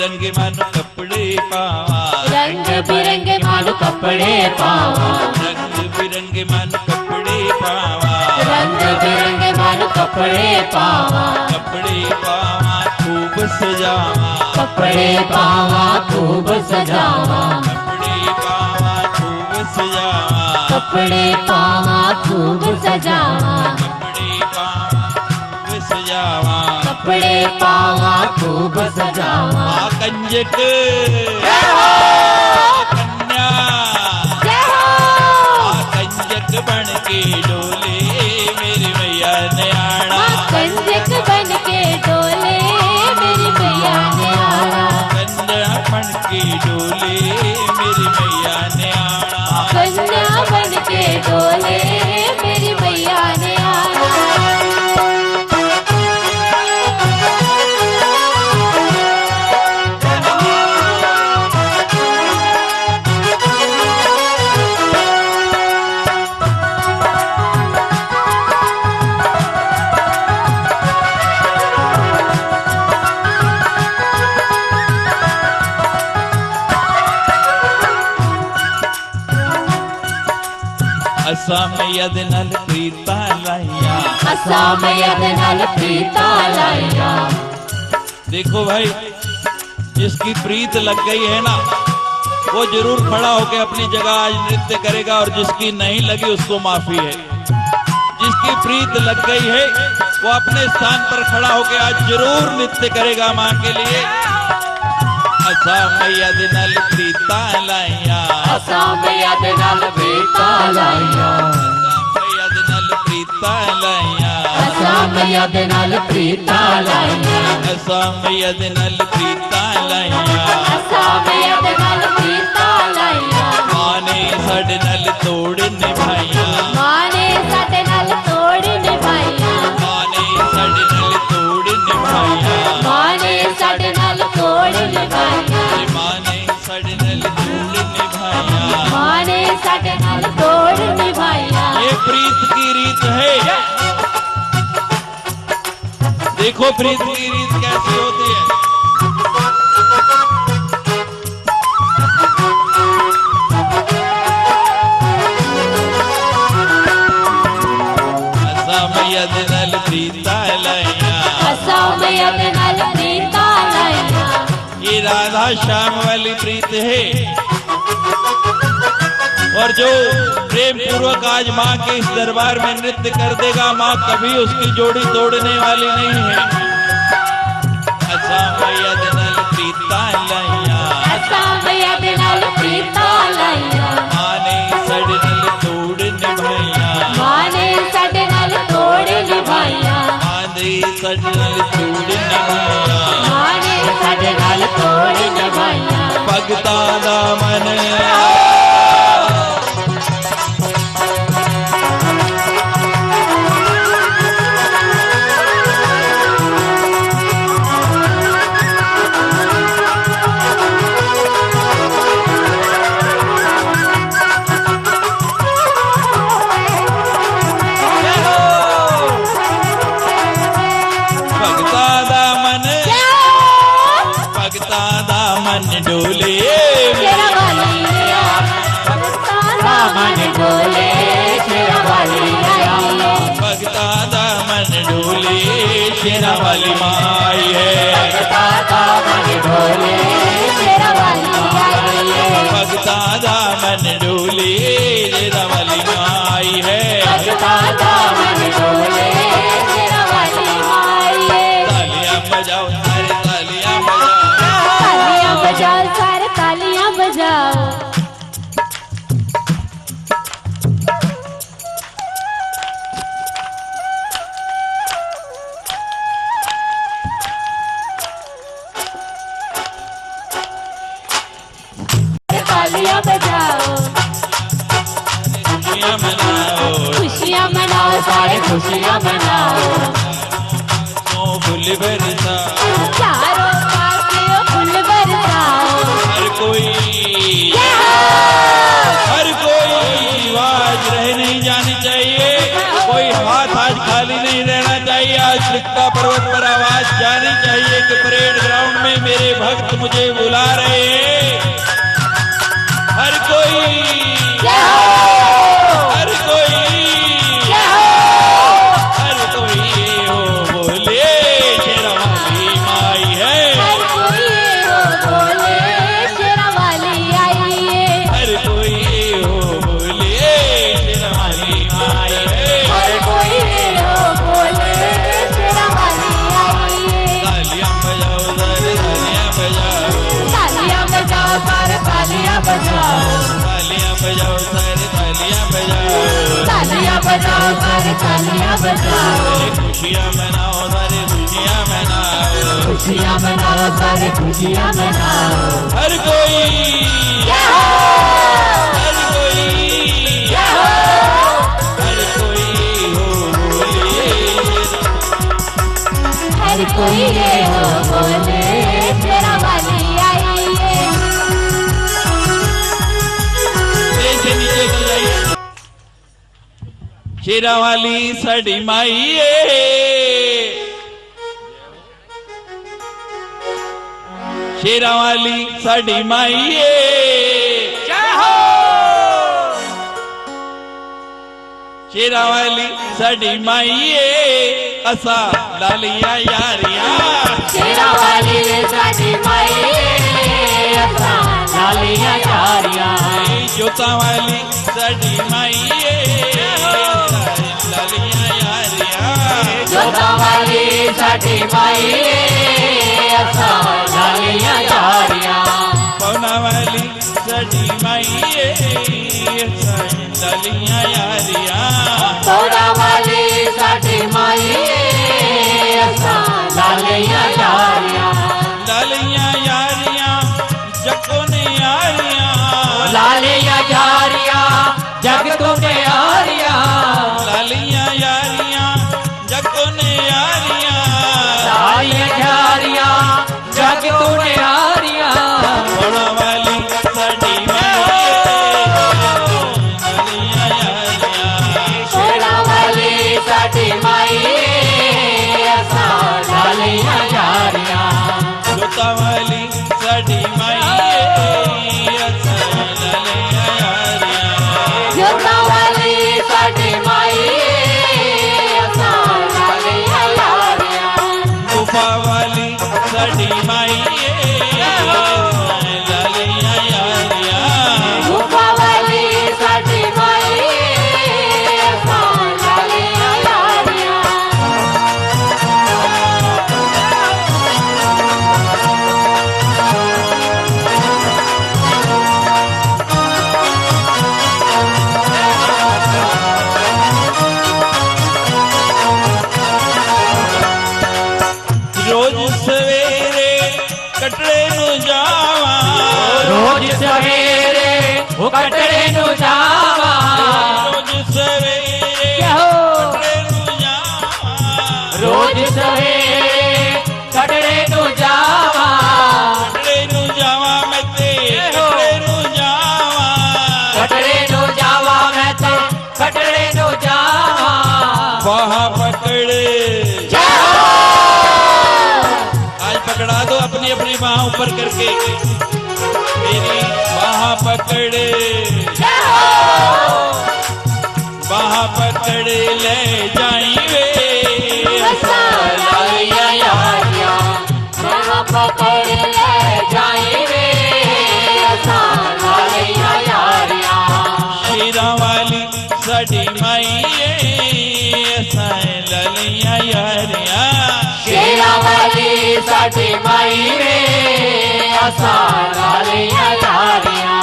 बिरंगे मानो कपड़े पावा, रंग बिरंगे मानो कपड़े पावा, रंग बिरंगे मानो कपड़े पावा, रंग बिरंगे मानो कपड़े पावा, कपड़े पावा खूब सजावा, कपड़े पावा खूब सजावा, कपड़े पावा खूब सजावा, कपड़े पावा खूब सजावा, कपड़े पावा खूब सजावा, कपड़े पावा खूब सजावा। कंजक कन्या कंजक बन के डोले मेरी मैया ने आना, कंजक बन के डोले मेरी मैया ने आना, कन्या बन के डोले मेरी मैया ने आना, कन्या बन के डोले मेरी मैया ने आना। असा मैया दे नाल प्रीता लाइया, असा मैया दे नाल प्रीता लाइया। देखो भाई, जिसकी प्रीत लग गई है ना, वो जरूर खड़ा होकर अपनी जगह आज नृत्य करेगा, और जिसकी नहीं लगी उसको माफी है। जिसकी प्रीत लग गई है वो अपने स्थान पर खड़ा होकर आज जरूर नृत्य करेगा मां के लिए। असा मैया दे नाल प्रीता लाइया, असा मैया दे नाल प्रीता लाइया, मैया दे नाल प्रीता लाइया, असा मैया दे नाल प्रीता लाइया, असा मैया दे नाल प्रीता लाइया, असा मैया दे नाल प्रीता लाइया। मां ने साडे नाल तोड़ निभाइया, मां ने साडे नाल तोड़ निभाइया, मां ने साडे नाल तोड़ निभाइया, मां ने साडे नाल तोड़ निभाइया, मां ने साडे नाल तोड़ निभाइया। मां ने साडे नाल तोड़ निभाइया। ये प्रीत की रीत है। देखो प्रीत की रीत कैसी होती है। असा मैया दे नाल प्रीता लाइया, असा मैया दे नाल प्रीता लाइया। ये राधा श्याम वाली प्रीत है। और जो प्रेम पूर्वक आज माँ के इस दरबार में नृत्य कर देगा, माँ कभी उसकी जोड़ी तोड़ने वाली नहीं है। असा मैया दे नाल प्रीता लाइया, असा मैया दे नाल प्रीता लाइया। माँ ने साडे नाल तोड़ निभाइया, मां ने साडे नाल तोड़ निभाइया, माँ ने साडे नाल तोड़ निभाइया। मां ने साडे नाल तोड़ निभाइया। भगता दा मन डोले शेरा वाली भगता दा मन डोले, शेरा वाली भगता दा मन डोले, शेरा वाली माई है। भगता दा मन डोले, शेरा वाली आई है। भगता दा मन डोले, शेरा वाली माई है। भगता दा मन डोले, शेरा वाली आई है। तालियां बजाओ सारे तालियां बजाओ, तालियां बजाओ सारे तालियां बजाओ। तालियां बजाओ, खुशियां मनाओ, खुशियां मनाओ, सारे खुशियां मनाओ। फूल बरसाओ, चारों पासियों फूल बरसाओ। हर कोई आवाज रह नहीं जानी चाहिए, कोई हाथ आज खाली नहीं रहना चाहिए। आज लिखता पर्वत पर आवाज जानी चाहिए कि परेड ग्राउंड में मेरे भक्त मुझे बुला रहे हैं। हर कोई जय हो हर कोई जय हो हर कोई हो बोले शेरावाली माई है। हर कोई हो बोले शेरावाली आई है। हर कोई हो बोले शेरावाली माई है। हर कोई हो बोले शेरावाली आई है। तालियां बजाओ सर तालियां बजाओ। तालियां बजाओ पर तालियां बजाओ। तालियां बजाओ सर तालियां बजाओ। तालियां बजाओ पर तालियां बजाओ। खुशियां मनाओ सारे खुशियां मनाओ। खुशियां मनाओ सारे खुशियां मनाओ। हर कोई जय हो हर कोई जय हो हर कोई हो बोले हर कोई हो बोले शेरावाली आई है। ऐसे नीचे को जाइए। शेरावाली साड़ी माई शेरावाली साड़ी माई जय हो। शेरावाली साड़ी माई असा लालिया यारिया। शेरावाली साडी माई असा लालियां यारियां। जोता वाली साड़ी माई लालिया यारिया। जोतावाली साडी माई असा लालियां यारियां। पौना वाली साड़ी माई लालिया यारिया। सोनावाली साडी माई असा लालियां यारियां। लालिया यारिया जको ने यारिया। लालियां यारियां जग तुने यारियां। लालिया यारिया जको ने यारिया। लालियां यारियां जग तुने यारियां। पौना वाली साड़ी माई लालिया यारिया। सोनावाली साडी माई असा लालियां यारियां। जोता वाली साड़ी माई लालिया यारिया। जोतावाली साडी माई असा लालियां यारियां। गुफा वाली साड़ी माई लालिया यारिया। गुफावाली साडी माई असा लालियां यारियां। रोज सवेरे कटड़े नु जावा। रोज सवेरे वो कटड़े नु जावा। रोज सवेरे कटड़े नु जावा। रोज सवेरे कटड़े नु जावा। कटड़े नु जावा मैं ते कटड़े नु जावा। कटड़े नु जावा मैं ते कटड़े नु जावा। बाह पकड़े जय हो आज पकड़ा दो अपनी अपनी बाह ऊपर करके। मेरी बाह पकड़े जय हो बाह पकड़े ले जाई वे। असा लालियां यारियां। बाह पकड़ ले जाई वे असा लालियां यारियां। शेरा वाली साड़ी माई लालिया यारिया। शेरावाली साडी माई असा लालियां यारियां।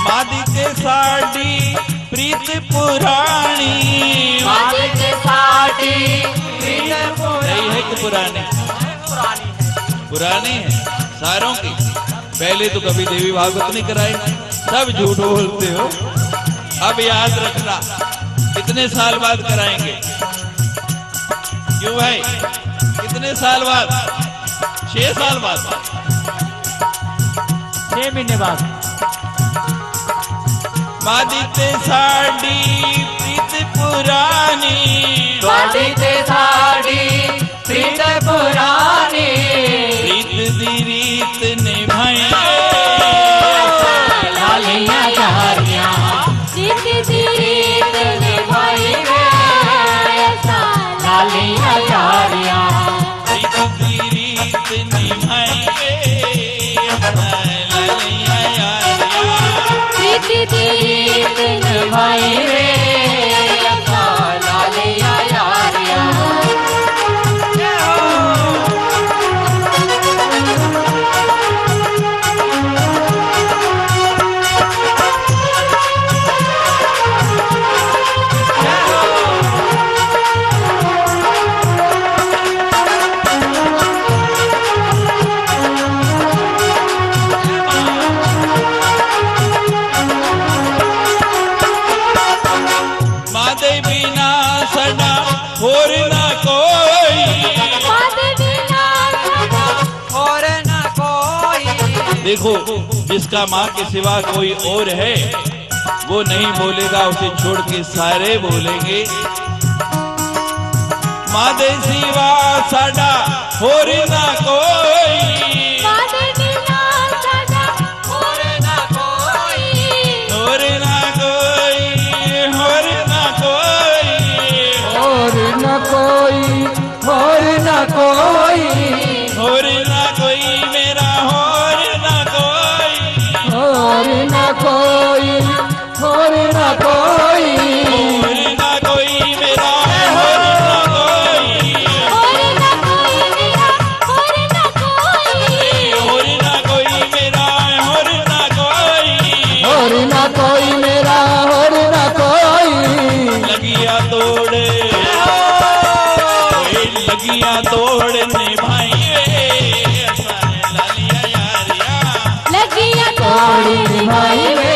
मादी के साड़ी प्रीत पुरानी। मादी के साडी प्रीत नहीं है कि पुरानी पुरानी है सारों की। पहले तो कभी देवी भागवत नहीं कराई, सब झूठ बोलते हो। अब याद रखना कितने साल बाद कराएंगे। क्यों भाई कितने साल बाद? 6 साल बाद 6 महीने बाद बाधिते साड़ी प्रीत पुरानी बाधिते साड़ी प्रीत पुरानी प्रीत दी रीत निभाएंगे लालिया यारियां प्रीत दी रीत निभाएंगे लालिया यारियां प्रीत दी रीत निभाएंगे लालिया यारियां प्रीत दी रीत निभाएंगे लालिया यारियां मादे बिना सदा और ना कोई मादे बिना सदा और न कोई देखो जिसका माँ के सिवा कोई और है वो नहीं बोलेगा, उसे छोड़ के सारे बोलेंगे। मादे सिवा साडा और ना कोई मादे बिना सदा और न कोई और ना कोई और ना कोई और न कोई और न कोई और ना कोई मेरा और ना कोई और न कोई और न कोई और ना कोई मेरा और ना कोई और ना कोई मेरा और ना कोई और ना कोई मेरा और ना कोई और न कोई मेरा और न कोई लगिया तोड़ लगिया तोड़ निभाइए लालिया यारिया लगिया तोड़ी निभाई रे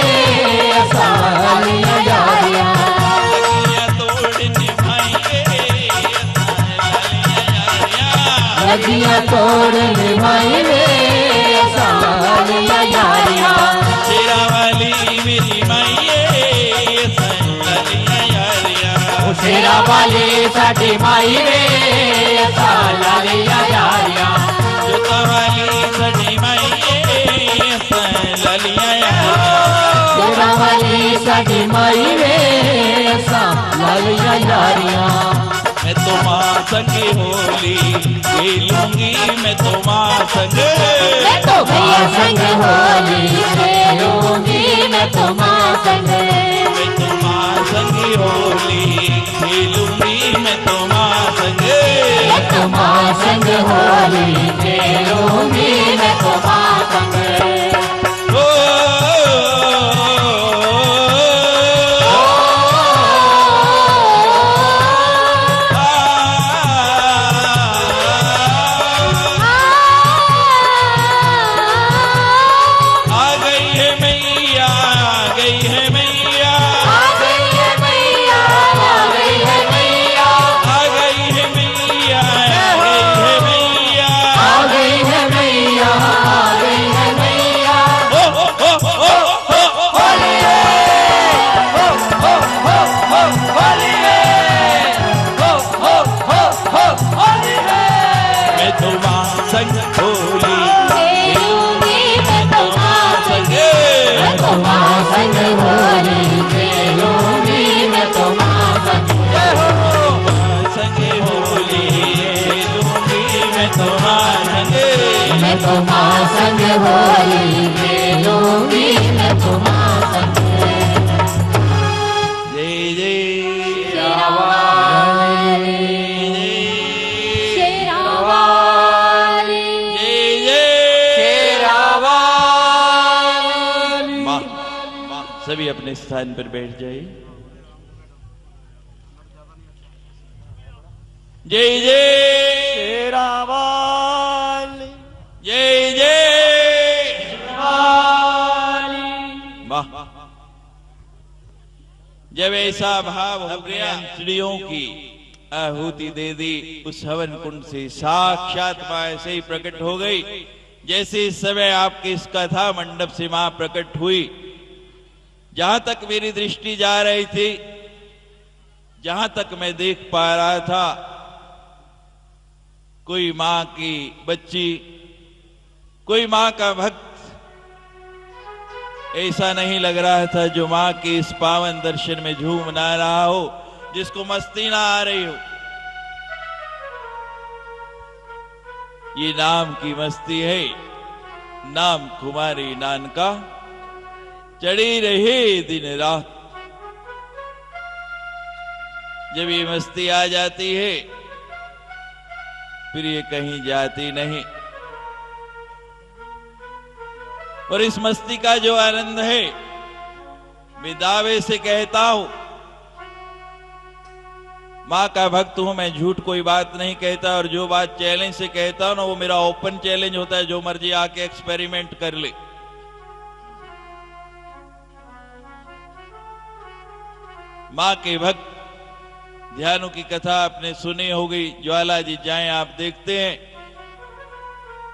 सालिया यारियां लगिया तोड़ निभाइए लालिया यारिया लगिया तोड़ निभाई रे सालिया यारियां शेरा वाली मेरी माइए लालिया यारिया शेरा वाली साडी माई रे सालिया यारियां जोता वाली सड़ी माइए लालिया यारिया शेरा वाली साडी माई रे सालिया यारियां मैं तो माँ संगे होली खेलूंगी मैं तो माँ संगे मैं तो भैया संग होली खेलूंगी मैं तो माँ संग मैं तो माँ संगे होली खेलूंगी मैं तो माँ संगे मैं तो माँ संग होली खेलूंगी मैं तो माँ संग ओ, आ गई है मैया आ गई है मैया आ गई है मैया आ गई है मैया आ गई है मैया आ गई है मैया आ गई है मैया आ गई है मैया ओ ओ ओ ओ ओ होली रे हो होली रे हो होली रे मैं तो माँ संग होली खेलूंगी मैं तो माँ संगे मैं तो माँ संग होली खेलूंगी मैं तो माँ संग संगे होली खेलूंगी मैं तो माँ संगे मैं तो माँ संग होली खेलूंगी मैं तो माँ संग जय जय शेरा वाली जय जय माँ माँ सभी अपने स्थान पर बैठ जाइए। जय जय जय जय वाह। जब ऐसा भाव हो गया स्त्रियों की आहुति दे दी उस हवन कुंड से साक्षात मां ऐसे ही प्रकट हो गई जैसे इस समय आपके इस कथा मंडप से मां प्रकट हुई। जहां तक मेरी दृष्टि जा रही थी, जहां तक मैं देख पा रहा था, कोई मां की बच्ची, कोई मां का भक्त ऐसा नहीं लग रहा था जो मां के इस पावन दर्शन में झूम ना रहा हो, जिसको मस्ती ना आ रही हो। ये नाम की मस्ती है, नाम कुमारी नानका चढ़ी रहे दिन रात। जब ये मस्ती आ जाती है फिर ये कहीं जाती नहीं। और इस मस्ती का जो आनंद है, मैं दावे से कहता हूं, मां का भक्त हूं मैं, झूठ कोई बात नहीं कहता। और जो बात चैलेंज से कहता हूं ना, वो मेरा ओपन चैलेंज होता है, जो मर्जी आके एक्सपेरिमेंट कर ले। मां के भक्त ध्यानों की कथा आपने सुनी होगी, ज्वाला जी जाएं आप देखते हैं।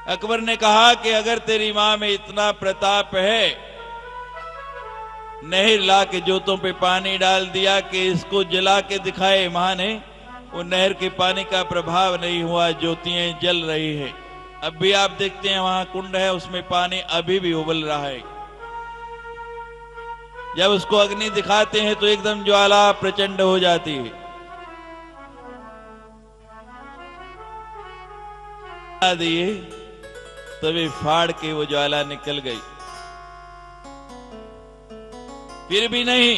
अकबर ने कहा कि अगर तेरी मां में इतना प्रताप है, नहर ला के जोतों पे पानी डाल दिया कि इसको जला के दिखाए। मां ने, वो नहर के पानी का प्रभाव नहीं हुआ, ज्योतियां जल रही है। अब भी आप देखते हैं वहां कुंड है, उसमें पानी अभी भी उबल रहा है। जब उसको अग्नि दिखाते हैं तो एकदम ज्वाला प्रचंड हो जाती है। दिए तभी फाड़ के वो ज्वाला निकल गई। फिर भी नहीं,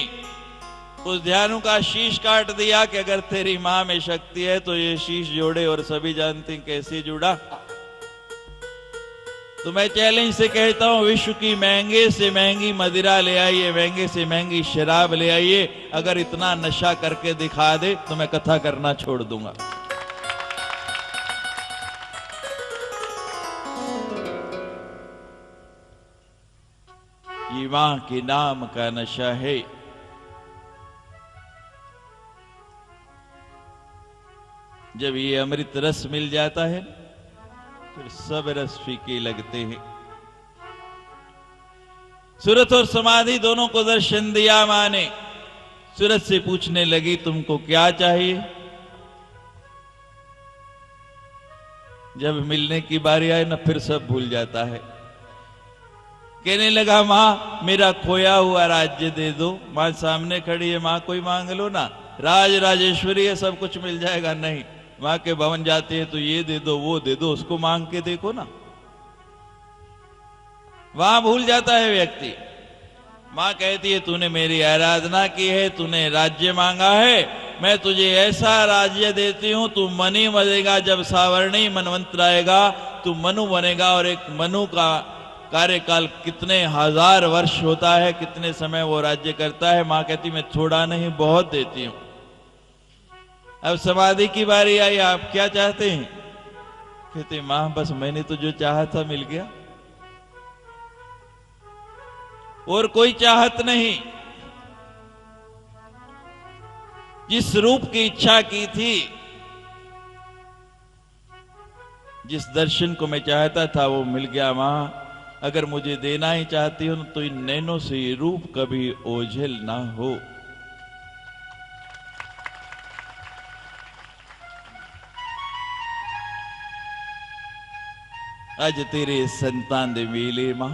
उस ध्यानु का शीश काट दिया कि अगर तेरी मां में शक्ति है तो ये शीश जोड़े। और सभी जानते हैं कैसे जुड़ा। तो मैं चैलेंज से कहता हूं, विश्व की महंगे से महंगी मदिरा ले आइए, महंगे से महंगी शराब ले आइए, अगर इतना नशा करके दिखा दे तो मैं कथा करना छोड़ दूंगा। ये मां के नाम का नशा है। जब ये अमृत रस मिल जाता है फिर सब रस फीके लगते हैं। सूरत और समाधि दोनों को दर्शन दिया मां ने। सूरत से पूछने लगी, तुमको क्या चाहिए? जब मिलने की बारी आए ना, फिर सब भूल जाता है। कहने लगा, मां मेरा खोया हुआ राज्य दे दो। मां सामने खड़ी है, मां कोई मांग लो ना, राज राजेश्वरी है, सब कुछ मिल जाएगा। नहीं, मां के भवन जाते हैं तो ये दे दो वो दे दो, उसको मांग के देखो ना। वहां भूल जाता है व्यक्ति। मां कहती है, तूने मेरी आराधना की है, तूने राज्य मांगा है, मैं तुझे ऐसा राज्य देती हूं, तू मनी बनेगा। जब सावर्णी मनवंतर आएगा तू मनु बनेगा। और एक मनु का कार्यकाल कितने हजार वर्ष होता है, कितने समय वो राज्य करता है। मां कहती, मैं थोड़ा नहीं बहुत देती हूं। अब समाधि की बारी आई, आप क्या चाहते हैं? कहते, मां बस मैंने तो जो चाहा था मिल गया, और कोई चाहत नहीं। जिस रूप की इच्छा की थी, जिस दर्शन को मैं चाहता था वो मिल गया। मां अगर मुझे देना ही चाहती हो तो इन नैनों से ये रूप कभी ओझल ना हो। आज तेरे संतान दे मेले मां,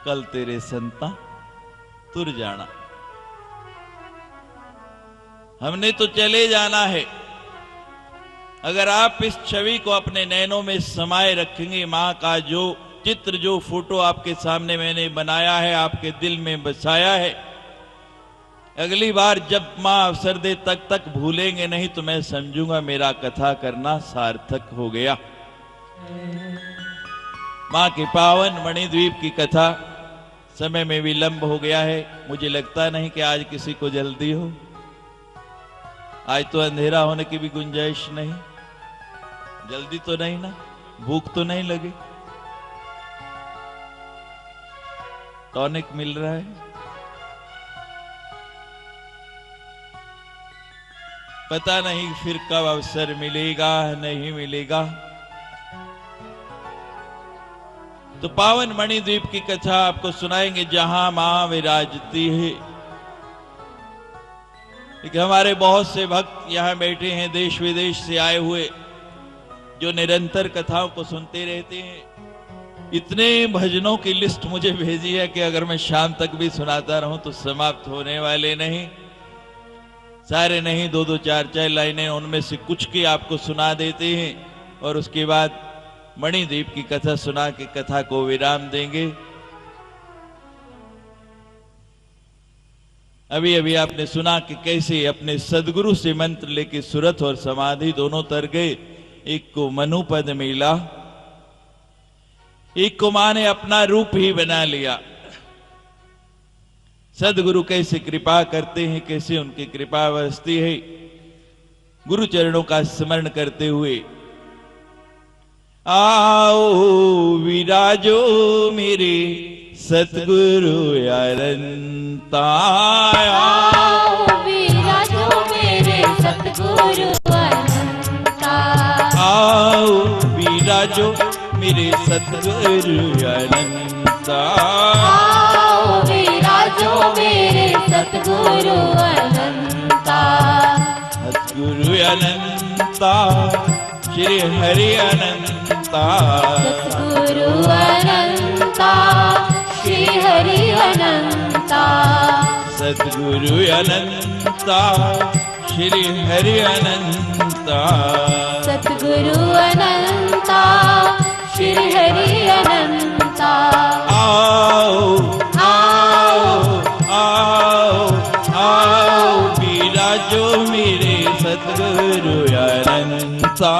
कल तेरे संतान तुर जाना। हमने तो चले जाना है। अगर आप इस छवि को अपने नैनों में समाये रखेंगे, मां का जो चित्र, जो फोटो आपके सामने मैंने बनाया है, आपके दिल में बसाया है, अगली बार जब मां अवसर दे तक भूलेंगे नहीं, तो मैं समझूंगा मेरा कथा करना सार्थक हो गया। मां के पावन मणिद्वीप की कथा, समय में विलंब हो गया है। मुझे लगता नहीं कि आज किसी को जल्दी हो। आज तो अंधेरा होने की भी गुंजाइश नहीं। जल्दी तो नहीं ना, भूख तो नहीं लगी, टॉनिक मिल रहा है। पता नहीं फिर कब अवसर मिलेगा नहीं मिलेगा। तो पावन मणिद्वीप की कथा आपको सुनाएंगे, जहां मां विराजती है। कि हमारे बहुत से भक्त यहाँ बैठे हैं, देश विदेश से आए हुए, जो निरंतर कथाओं को सुनते रहते हैं। इतने भजनों की लिस्ट मुझे भेजी है कि अगर मैं शाम तक भी सुनाता रहूं तो समाप्त होने वाले नहीं। सारे नहीं, दो दो चार चार लाइनें उनमें से कुछ की आपको सुना देते हैं और उसके बाद मणिदीप की कथा सुना के कथा को विराम देंगे। अभी अभी आपने सुना कि कैसे अपने सदगुरु से मंत्र लेके सुरत और समाधि दोनों तर गए। एक को मनुपद मिला, एक को मां ने अपना रूप ही बना लिया। सदगुरु कैसे कृपा करते हैं, कैसे उनकी कृपा बरसती है। गुरु चरणों का स्मरण करते हुए आओ विराजो मेरे सतगुरु अनंता, आओ विराजो मेरे सतगुरु अनंता, आओ विराजो मेरे सतगुरु अनंता, आओ विराजो मेरे सतगुरु अनंता, सतगुरु अनंता श्री हरि अनंता, सतगुरु अनंता श्री हरि अनंता, सतगुरु अनंता श्री हरि अनंता, सतगुरु अनंता श्री हरि अनंता। आओ आओ आओ आओ विराजो मेरे सतगुरु अनंता,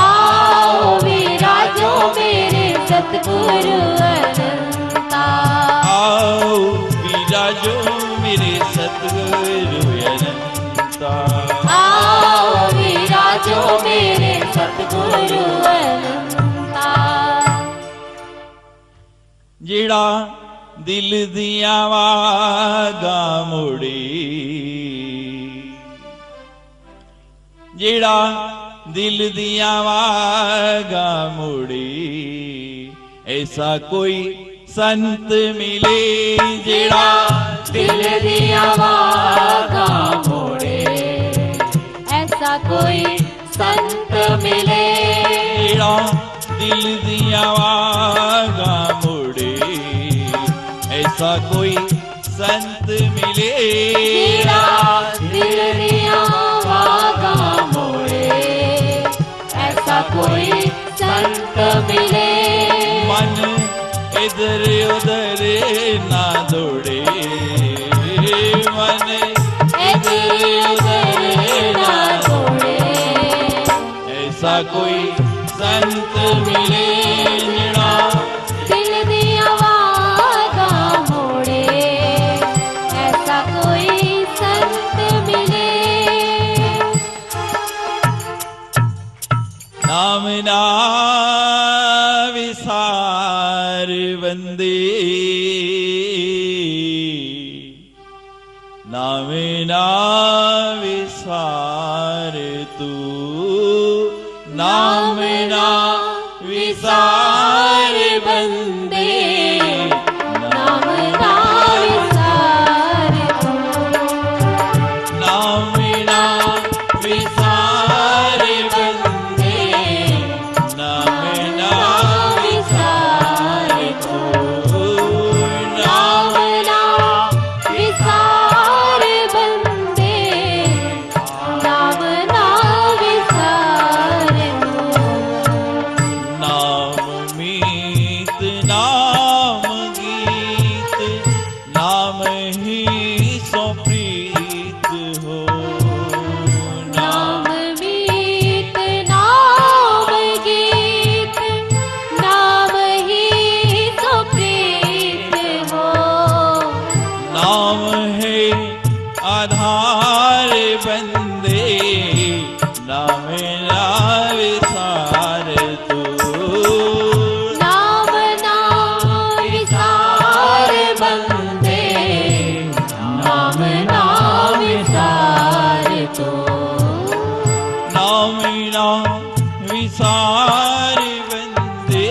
आओ विराजो मेरे सतगुरु अनंता, आओ विराजो मेरे सतगुरु अनंता, आओ विराजो मेरे सतगुरु अनंता। जेड़ा दिल दिया वागा मुड़ी, जेड़ा दिल दिया वागा मुड़ी, ऐसा कोई संत मिले जेड़ा दिल दिया वागा मोड़े, ऐसा कोई संत मिले, जेड़ा दिल दिया वागा मुड़े, ऐसा कोई संत मिले, तेरा दिल दिया वागा मोड़े, ऐसा कोई संत मिले, मन इधर उधर ना दौड़े, मन इधर उधर ना दौड़े, ऐसा कोई संत मिले जेड़ा दिल दिया वागा मोड़े, ऐसा कोई संत मिले, नाम ना विसार बंदे, नाम ना विसार तू, नाम ना विसार बंदे, नाम ना विसार तू, नाम ना विसार बंदे, नाम ना विसार तू, नाम ना विसार बंदे, नाम ना विसार तू, नाम मीत नाम गीत, नाम ही सो प्रीत हो, नाम मीत नाम गीत, नाम ही तो प्रीत हो, नाम है आधार बंदे, नाम ना विसार तू, नाम ना विसार बंदे, नाम ना विसार तो, नाम ना विसार बंदे,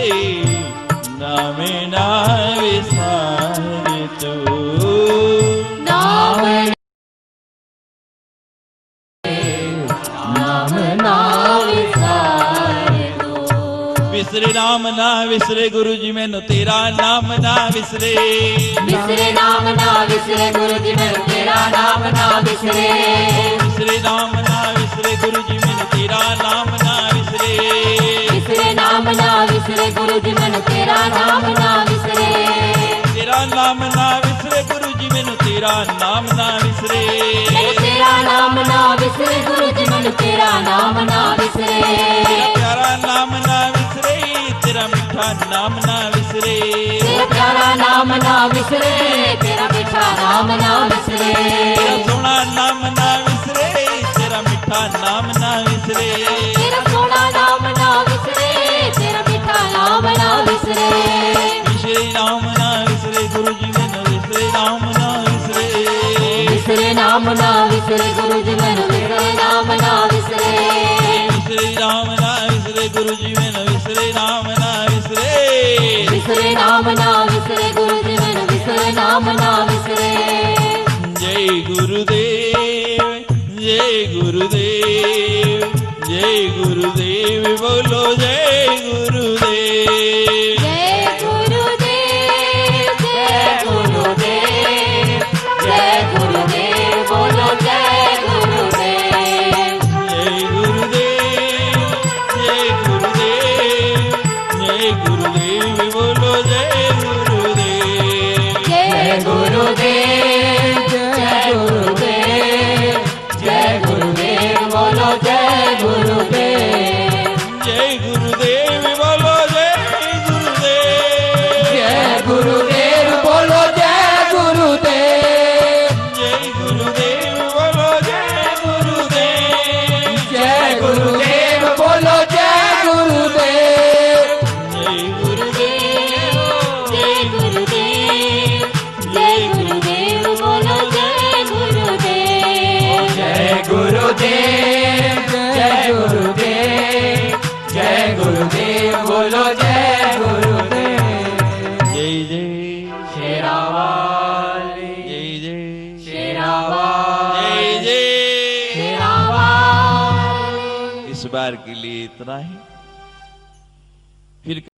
नाम ना विसार तू। विसरे नाम ना विसरे गुरु जी मैनू तेरा नाम ना विसरे। विसरे नाम ना विसरे गुरु जी मैनू तेरा नाम ना विसरे। विसरे नाम ना विसरे गुरु जी मैनू तेरा नाम ना विसरे। विसरे नाम ना विसरे गुरु जी मैनू तेरा नाम ना विसरे। तेरा नाम ना विसरे गुरु जी मैनू तेरा नाम ना विसरे। तेरा नाम ना विसरे गुरु जी मैनू तेरा नाम ना विसरे। तेरा प्यारा नाम ना विसरे तेरा मीठा नाम ना विसरे। तेरा प्यारा नाम ना विसरे तेरा मीठा नाम ना विसरे। तेरा सोना नाम ना विसरे तेरा मीठा नाम ना विसरे। तेरा सोना नाम ना विसरे तेरा मीठा नाम ना विसरे। विसरे नाम ना विसरे गुरु जी मैनू विसरे नाम ना विसरे। विसरे नाम ना विसरे गुरु जी मैनू विसरे नाम ना विसरे। विसरे नाम ना विसरे गुरु जी मैनू विसरे नाम ना विसरे। विसरे नाम ना विसरे गुरु जी मैनू विसरे नाम ना विसरे। जय गुरुदेव जय गुरुदेव जय गुरुदेव बोलो जय गुरुदेव। जय गुरुदेव जय गुरुदेव जय गुरुदेव बोलो जय गुरुदेव। जय गुरुदेव जय गुरुदेव जय गुरुदेव बोलो जय गुरुदेव। जय गुरुदेव जय गुरुदेव जय गुरुदेव बोलो जय गुरुदेव। जय गुरुदेव बोलो जय गुरुदेव। जय गुरुदेव बोलो जय गुरुदेव। जय गुरुदेव बोलो जय गुरुदेव। जय गुरुदेव बोलो जय गुरुदेव। जय गुरुदेव जय गुरुदेव बोलो जय गुरुदेव। जय गुरुदेव जय गुरुदेव जय गुरुदेव बोलो जय गुरुदेव। जय जय शेरावाली जय जय शेरावाली जय जय। शेरावाली। इस बार के लिए इतना ही। फिर